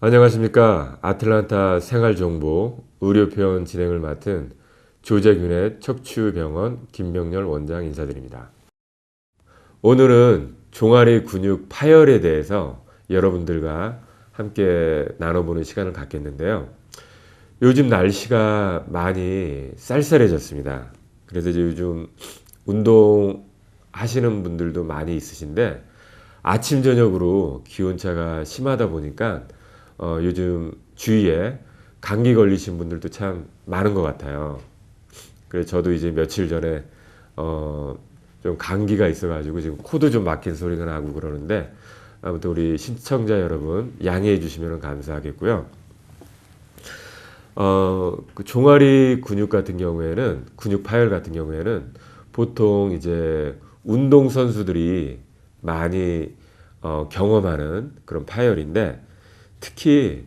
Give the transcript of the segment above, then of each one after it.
안녕하십니까. 아틀란타 생활정보 의료편 진행을 맡은 조재균의 척추병원 김명렬 원장 인사드립니다. 오늘은 종아리 근육 파열에 대해서 여러분들과 함께 나눠보는 시간을 갖겠는데요. 요즘 날씨가 많이 쌀쌀해졌습니다. 그래서 이제 요즘 운동하시는 분들도 많이 있으신데 아침 저녁으로 기온차가 심하다 보니까 요즘 주위에 감기 걸리신 분들도 참 많은 것 같아요. 그래서 저도 이제 며칠 전에 좀 감기가 있어가지고 지금 코도 좀 막힌 소리가 나고 그러는데, 아무튼 우리 시청자 여러분 양해해 주시면 감사하겠고요. 그 종아리 근육 같은 경우에는, 근육 파열 같은 경우에는 보통 이제 운동 선수들이 많이 경험하는 그런 파열인데, 특히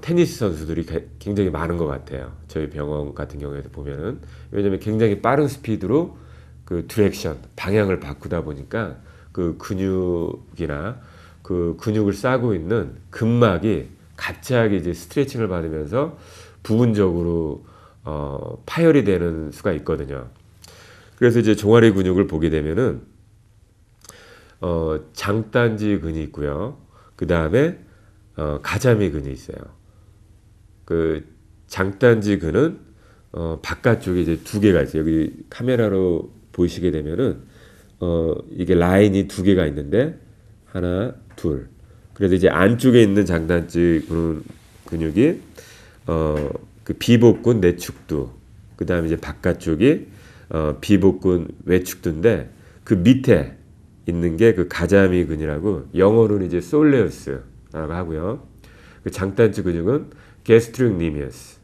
테니스 선수들이 굉장히 많은 것 같아요. 저희 병원 같은 경우에도 보면은. 왜냐면 굉장히 빠른 스피드로 그 디렉션, 방향을 바꾸다 보니까 그 근육이나 그 근육을 싸고 있는 근막이 갑자기 이제 스트레칭을 받으면서 부분적으로 파열이 되는 수가 있거든요. 그래서 이제 종아리 근육을 보게 되면은 장단지 근이 있고요. 그 다음에 가자미 근이 있어요. 그 장단지 근은 바깥쪽에 이제 두 개가 있어요. 여기 카메라로 보시게 되면은 이게 라인이 두 개가 있는데 하나, 둘. 그래서 이제 안쪽에 있는 장단지 근육이 그 비복근 내축두. 그 다음에 이제 바깥쪽이 비복근 외축두인데, 그 밑에 있는 게 그 가자미 근이라고, 영어로는 이제 솔레우스라고 하고요. 그 장단지 근육은 게스트릭니미어스.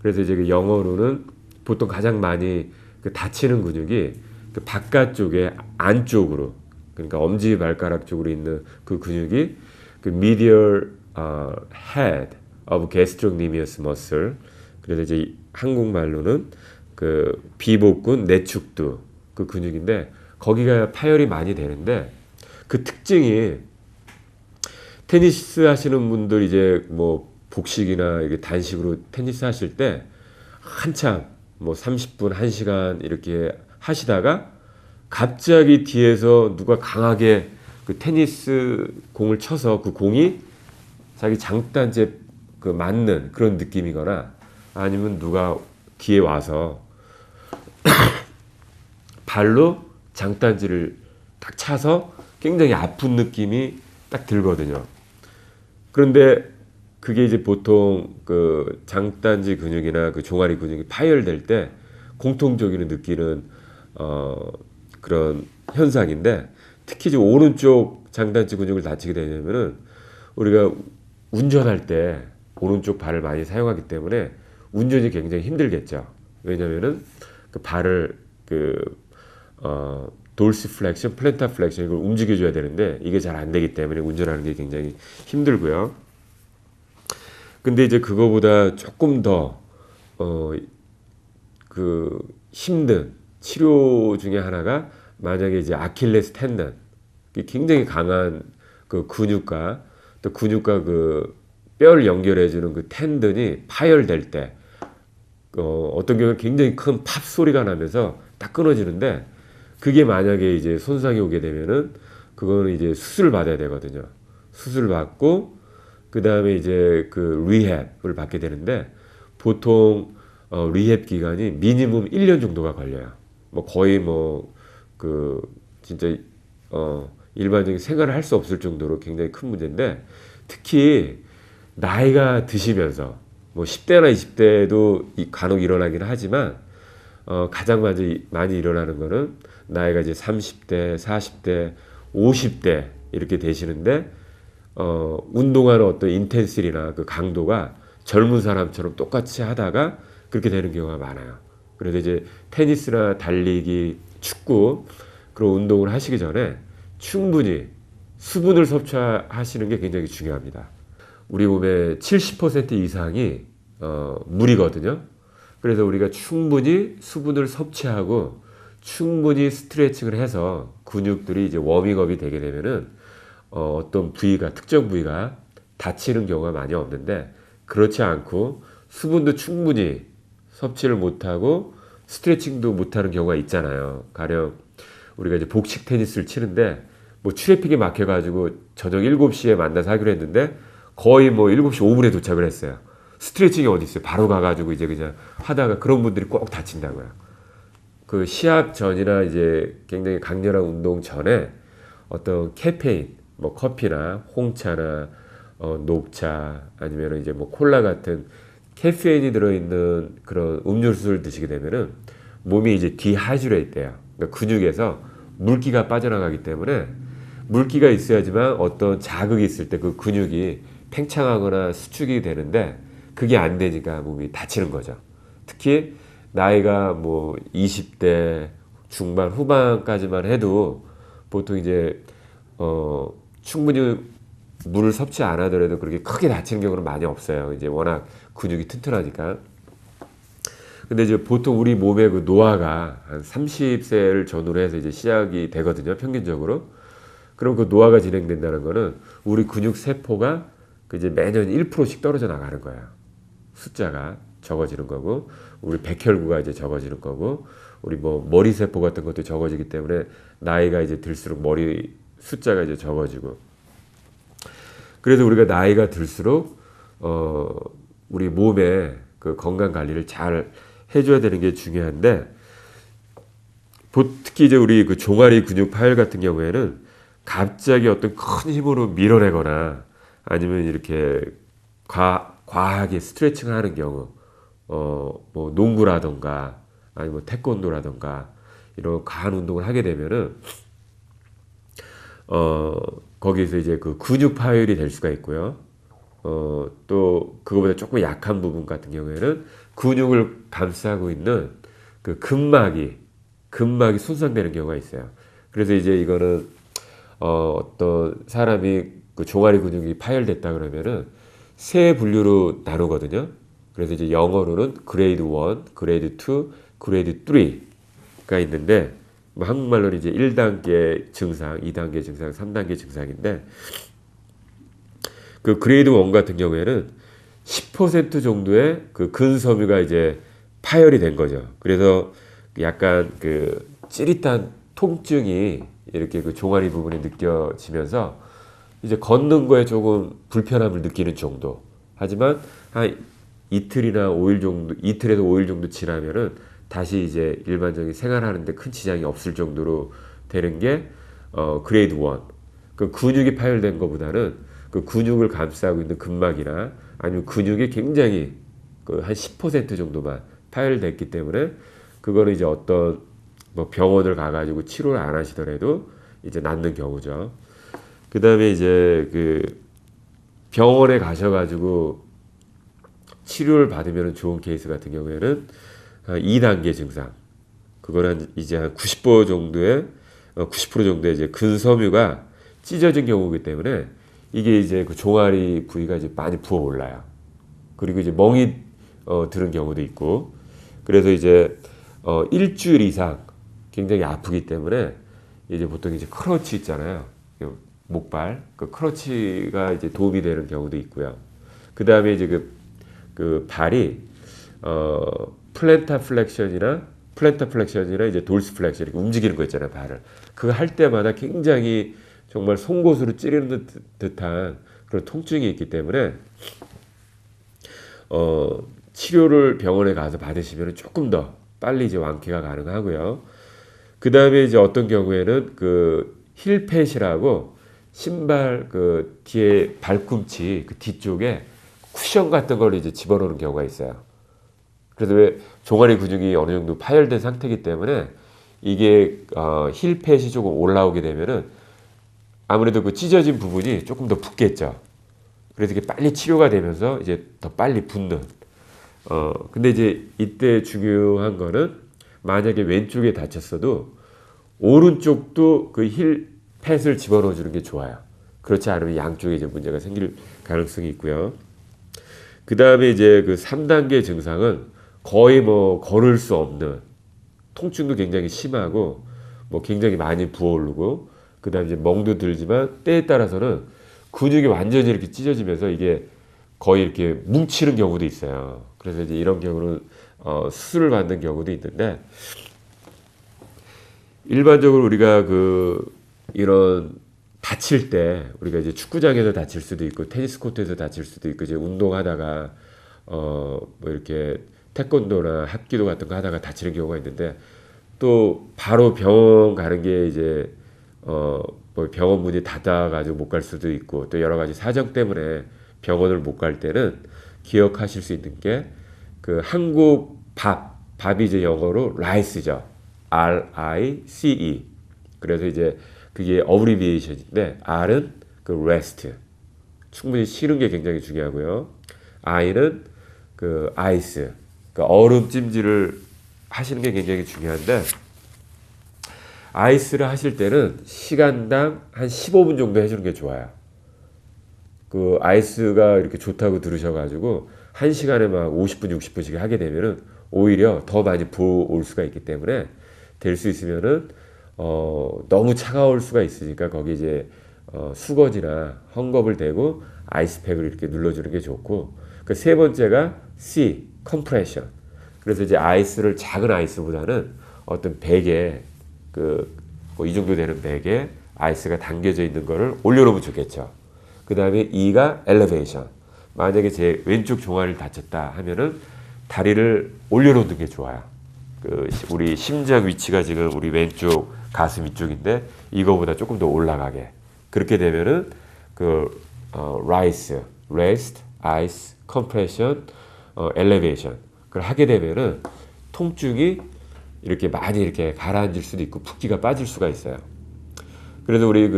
그래서 이제 그 영어로는 보통 가장 많이 그 다치는 근육이 그 바깥쪽에 안쪽으로, 그러니까 엄지 발가락 쪽으로 있는 그 근육이 그 medial head of gastrocnemius muscle. 그래서 이제 한국말로는 그 비복근 내축두 그 근육인데, 거기가 파열이 많이 되는데, 그 특징이 테니스 하시는 분들 이제 뭐 복식이나 이게 단식으로 테니스 하실 때 한참 뭐 30분, 1시간 이렇게 하시다가 갑자기 뒤에서 누가 강하게 그 테니스 공을 쳐서 그 공이 자기 장단지에 그 맞는 그런 느낌이거나, 아니면 누가 뒤에 와서 발로 장단지를 딱 차서 굉장히 아픈 느낌이 딱 들거든요. 그런데 그게 이제 보통 그 장단지 근육이나 그 종아리 근육이 파열될 때 공통적으로 느끼는 그런 현상인데, 특히 이제 오른쪽 장단지 근육을 다치게 되냐면은 우리가 운전할 때 오른쪽 발을 많이 사용하기 때문에 운전이 굉장히 힘들겠죠. 왜냐면은 그 발을 돌시 플렉션, 플랜타 플렉션 이걸 움직여줘야 되는데 이게 잘 안 되기 때문에 운전하는 게 굉장히 힘들고요. 근데 이제 그거보다 조금 더 그 힘든 치료 중에 하나가, 만약에 이제 아킬레스 텐던, 굉장히 강한 그 근육과 또 근육과 그 뼈를 연결해주는 그 텐던이 파열될 때 어떤 경우는 굉장히 큰 팝 소리가 나면서 딱 끊어지는데, 그게 만약에 이제 손상이 오게 되면은 그거는 이제 수술을 받아야 되거든요. 수술을 받고 그 다음에 이제 그 리헵을 받게 되는데, 보통 리헵 기간이 미니멈 1년 정도가 걸려요. 뭐 거의 뭐 그 진짜 일반적인 생활을 할 수 없을 정도로 굉장히 큰 문제인데, 특히 나이가 드시면서 뭐 10대나 20대도 간혹 일어나긴 하지만 가장 많이 일어나는 거는 나이가 이제 30대, 40대, 50대 이렇게 되시는데, 운동하는 어떤 인텐시티나 그 강도가 젊은 사람처럼 똑같이 하다가 그렇게 되는 경우가 많아요. 그래서 이제 테니스나 달리기, 축구 그런 운동을 하시기 전에 충분히 수분을 섭취하시는 게 굉장히 중요합니다. 우리 몸의 70% 이상이 물이거든요. 그래서 우리가 충분히 수분을 섭취하고 충분히 스트레칭을 해서 근육들이 이제 워밍업이 되게 되면은 어떤 부위가, 특정 부위가 다치는 경우가 많이 없는데 그렇지 않고 수분도 충분히 섭취를 못하고 스트레칭도 못하는 경우가 있잖아요. 가령 우리가 이제 복식 테니스를 치는데 뭐 트래픽이 막혀가지고 저녁 7시에 만나서 하기로 했는데 거의 뭐 7시 5분에 도착을 했어요. 스트레칭이 어디 있어요? 바로 가가지고 이제 그냥 하다가 그런 분들이 꼭 다친다고요. 그 시합 전이나 이제 굉장히 강렬한 운동 전에 어떤 카페인, 뭐 커피나 홍차나 녹차 아니면 이제 뭐 콜라 같은 카페인이 들어있는 그런 음료수를 드시게 되면은 몸이 이제 디하이드레이트 돼요. 그러니까 근육에서 물기가 빠져나가기 때문에 물기가 있어야지만 어떤 자극이 있을 때 그 근육이 팽창하거나 수축이 되는데 그게 안 되니까 몸이 다치는 거죠. 특히 나이가 뭐 20대 중반 후반까지만 해도 보통 이제 충분히 물을 섭취 안 하더라도 그렇게 크게 다치는 경우는 많이 없어요. 이제 워낙 근육이 튼튼하니까. 근데 이제 보통 우리 몸의 그 노화가 한 30세를 전후로 해서 이제 시작이 되거든요. 평균적으로. 그럼 그 노화가 진행된다는 거는 우리 근육 세포가 그 이제 매년 1%씩 떨어져 나가는 거예요. 숫자가 적어지는 거고, 우리 백혈구가 이제 적어지는 거고, 우리 뭐 머리 세포 같은 것도 적어지기 때문에 나이가 이제 들수록 머리 숫자가 이제 적어지고. 그래서 우리가 나이가 들수록 우리 몸의 그 건강 관리를 잘 해줘야 되는 게 중요한데, 특히 이제 우리 그 종아리 근육 파열 같은 경우에는 갑자기 어떤 큰 힘으로 밀어내거나 아니면 이렇게 과하게 스트레칭을 하는 경우, 뭐 농구라던가 아니면 뭐 태권도라던가 이런 과한 운동을 하게 되면은 거기에서 이제 그 근육 파열이 될 수가 있고요. 또 그거보다 조금 약한 부분 같은 경우에는 근육을 감싸고 있는 그 근막이 손상되는 경우가 있어요. 그래서 이제 이거는 어떤 사람이 그 종아리 근육이 파열됐다 그러면은 세 분류로 나누거든요. 그래서 이제 영어로는 그레이드 1, 그레이드 2, 그레이드 3가 있는데 뭐 한국말로는 이제 1단계 증상, 2단계 증상, 3단계 증상인데 그 그레이드 1 같은 경우에는 10% 정도의 그 근섬유가 이제 파열이 된 거죠. 그래서 약간 그 찌릿한 통증이 이렇게 그 종아리 부분에 느껴지면서 이제 걷는 거에 조금 불편함을 느끼는 정도. 하지만 한 이틀이나 5일 정도, 이틀에서 5일 정도 지나면은 다시 이제 일반적인 생활하는데 큰 지장이 없을 정도로 되는 게 그레이드 1. 그 근육이 파열된 것보다는 그 근육을 감싸고 있는 근막이나 아니면 근육이 굉장히 그 한 10% 정도만 파열됐기 때문에 그거는 이제 어떤 뭐 병원을 가가지고 치료를 안 하시더라도 이제 낫는 경우죠. 그 다음에 이제 그 병원에 가셔가지고 치료를 받으면 좋은 케이스 같은 경우에는 2단계 증상. 그거는 이제 한 90% 정도의 90% 정도의 이제 근섬유가 찢어진 경우이기 때문에 이게 이제 그 종아리 부위가 이제 많이 부어 올라요. 그리고 이제 멍이 드는 경우도 있고. 그래서 이제 일주일 이상 굉장히 아프기 때문에 이제 보통 이제 크러치 있잖아요. 목발 그 크러치가 이제 도움이 되는 경우도 있고요. 그 다음에 이제 그 발이 플랜터 플렉션이나 이제 돌스 플렉션 이렇게 움직이는 거 있잖아요. 발을 그거 할 때마다 굉장히 정말 송곳으로 찌르는 듯한 그런 통증이 있기 때문에 치료를 병원에 가서 받으시면 조금 더 빨리 이제 완쾌가 가능하고요. 그 다음에 이제 어떤 경우에는 그 힐팻이라고 신발 그 뒤에 발꿈치 그 뒤쪽에 쿠션 같은 걸 이제 집어넣는 경우가 있어요. 그래서 왜 종아리 근육이 어느 정도 파열된 상태이기 때문에 이게 힐팻이 조금 올라오게 되면은 아무래도 그 찢어진 부분이 조금 더 붓겠죠. 그래서 이게 빨리 치료가 되면서 이제 더 빨리 붓는. 근데 이제 이때 중요한 거는 만약에 왼쪽에 다쳤어도 오른쪽도 그 힐팻을 집어넣어 주는 게 좋아요. 그렇지 않으면 양쪽에 이제 문제가 생길 가능성이 있고요. 그 다음에 이제 그 3단계 증상은 거의 뭐 걸을 수 없는 통증도 굉장히 심하고 뭐 굉장히 많이 부어오르고 그 다음에 이제 멍도 들지만 때에 따라서는 근육이 완전히 이렇게 찢어지면서 이게 거의 이렇게 뭉치는 경우도 있어요. 그래서 이제 이런 경우는 수술을 받는 경우도 있는데 일반적으로 우리가 이런 다칠 때 우리가 이제 축구장에서 다칠 수도 있고 테니스 코트에서 다칠 수도 있고 이제 운동하다가 뭐 이렇게 태권도나 합기도 같은 거 하다가 다치는 경우가 있는데 또 바로 병원 가는 게 이제 뭐 병원 문이 닫아가지고 못 갈 수도 있고 또 여러 가지 사정 때문에 병원을 못 갈 때는 기억하실 수 있는 게 그 한국 밥이 이제 영어로 라이스죠. RICE. 그래서 이제 그게 어브리비에이션인데 R은 그 rest. 충분히 쉬는 게 굉장히 중요하고요. I는 그 아이스. 그 얼음 찜질을 하시는 게 굉장히 중요한데 아이스를 하실 때는 시간당 한 15분 정도 해주는 게 좋아요. 그 아이스가 이렇게 좋다고 들으셔가지고 1시간에 막 50분, 60분씩 하게 되면은 오히려 더 많이 부어올 수가 있기 때문에 될 수 있으면은 너무 차가울 수가 있으니까 거기 이제 수건이나 헝겊을 대고 아이스팩을 이렇게 눌러주는 게 좋고 그 세 번째가 C, 컴프레션. 그래서 이제 아이스를 작은 아이스보다는 어떤 백에 뭐 이 정도 되는 백에 아이스가 담겨져 있는 거를 올려놓으면 좋겠죠. 그 다음에 E가 엘리베이션. 만약에 제 왼쪽 종아리를 다쳤다 하면은 다리를 올려놓는 게 좋아요. 우리 심장 위치가 지금 우리 왼쪽 가슴 이쪽인데 이거보다 조금 더 올라가게. 그렇게 되면은 rise, rest, ice, compression, elevation. 그걸 하게 되면은 통증이 이렇게 많이 이렇게 가라앉을 수도 있고 붓기가 빠질 수가 있어요. 그래서 우리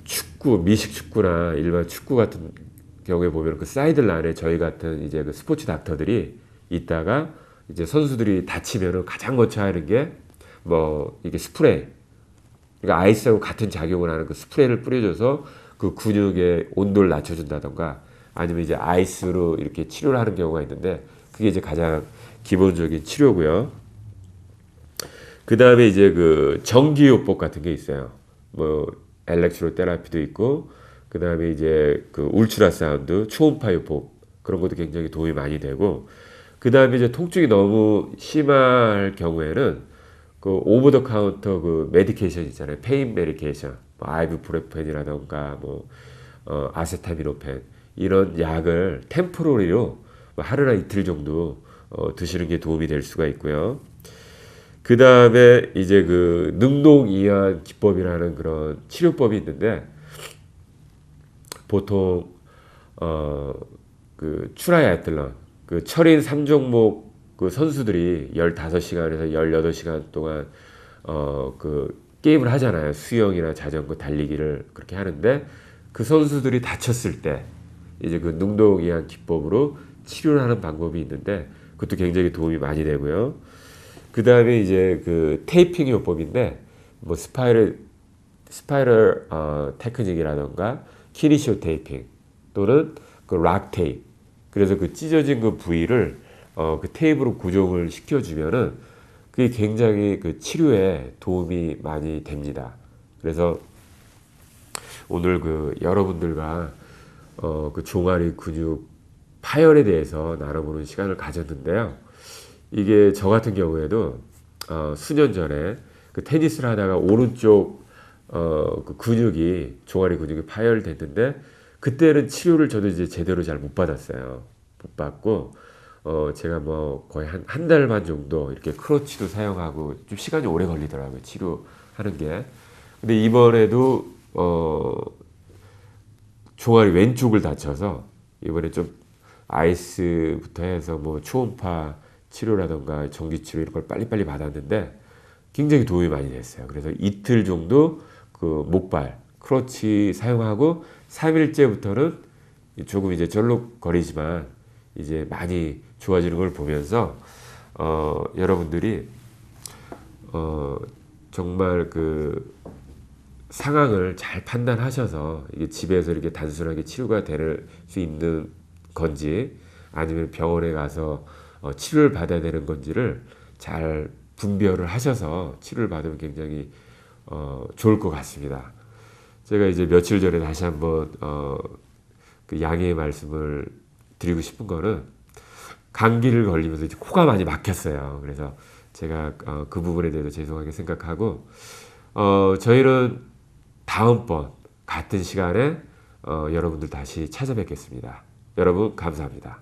축구, 미식 축구나 일반 축구 같은 경우에 보면 그 사이드라인에 저희 같은 이제 그 스포츠 닥터들이 있다가 이제 선수들이 다치면은 가장 먼저 하는 게 뭐 이게 스프레이. 그러니까 아이스하고 같은 작용을 하는 그 스프레이를 뿌려줘서 그 근육의 온도를 낮춰준다던가 아니면 이제 아이스로 이렇게 치료를 하는 경우가 있는데 그게 이제 가장 기본적인 치료고요. 그 다음에 이제 그 전기요법 같은 게 있어요. 뭐 엘렉트로 테라피도 있고 그 다음에 이제 그 울트라 사운드 초음파 요법 그런 것도 굉장히 도움이 많이 되고 그 다음에 이제 통증이 너무 심할 경우에는 그 오버 더 카운터 그 메디케이션 있잖아요. 페인 메디케이션, 뭐 아이부프로펜이라던가 뭐 아세타미노펜 이런 약을 템포러리로 뭐 하루나 이틀 정도 드시는 게 도움이 될 수가 있고요. 그 다음에 이제 그 능동이완 기법이라는 그런 치료법이 있는데 보통 그 트라이애틀론 그 철인 3종목 그 선수들이 15시간에서 18시간 동안 그 게임을 하잖아요. 수영이나 자전거 달리기를 그렇게 하는데 그 선수들이 다쳤을 때 이제 그 능동이완 기법으로 치료를 하는 방법이 있는데 그것도 굉장히 도움이 많이 되고요. 그 다음에 이제 그 테이핑 요법인데 뭐 스파이럴 테크닉이라던가 키니시오 테이핑 또는 그 락 테이프. 그래서 그 찢어진 그 부위를 그 테이프로 고정을 시켜주면은 그게 굉장히 그 치료에 도움이 많이 됩니다. 그래서 오늘 그 여러분들과 그 종아리 근육 파열에 대해서 나눠보는 시간을 가졌는데요. 이게 저 같은 경우에도 수년 전에 그 테니스를 하다가 오른쪽 그 근육이 종아리 근육이 파열됐는데 그때는 치료를 저도 이제 제대로 잘 못 받았어요. 못 받고 제가 뭐 거의 한 달 반 정도 이렇게 크러치도 사용하고 좀 시간이 오래 걸리더라고요. 치료하는 게. 근데 이번에도 종아리 왼쪽을 다쳐서 이번에 좀 아이스부터 해서 뭐 초음파 치료라던가 전기치료 이런 걸 빨리빨리 받았는데 굉장히 도움이 많이 됐어요. 그래서 이틀 정도 그 목발 크러치 사용하고 3일째부터는 조금 이제 절룩거리지만 이제 많이 좋아지는 걸 보면서 여러분들이 정말 그 상황을 잘 판단하셔서 이게 집에서 이렇게 단순하게 치료가 될 수 있는 건지 아니면 병원에 가서 치료를 받아야 되는 건지를 잘 분별을 하셔서 치료를 받으면 굉장히 좋을 것 같습니다. 제가 이제 며칠 전에 다시 한번 그 양해의 말씀을 드리고 싶은 거는 감기를 걸리면서 이제 코가 많이 막혔어요. 그래서 제가 그 부분에 대해서 죄송하게 생각하고 저희는 다음번 같은 시간에 여러분들 다시 찾아뵙겠습니다. 여러분 감사합니다.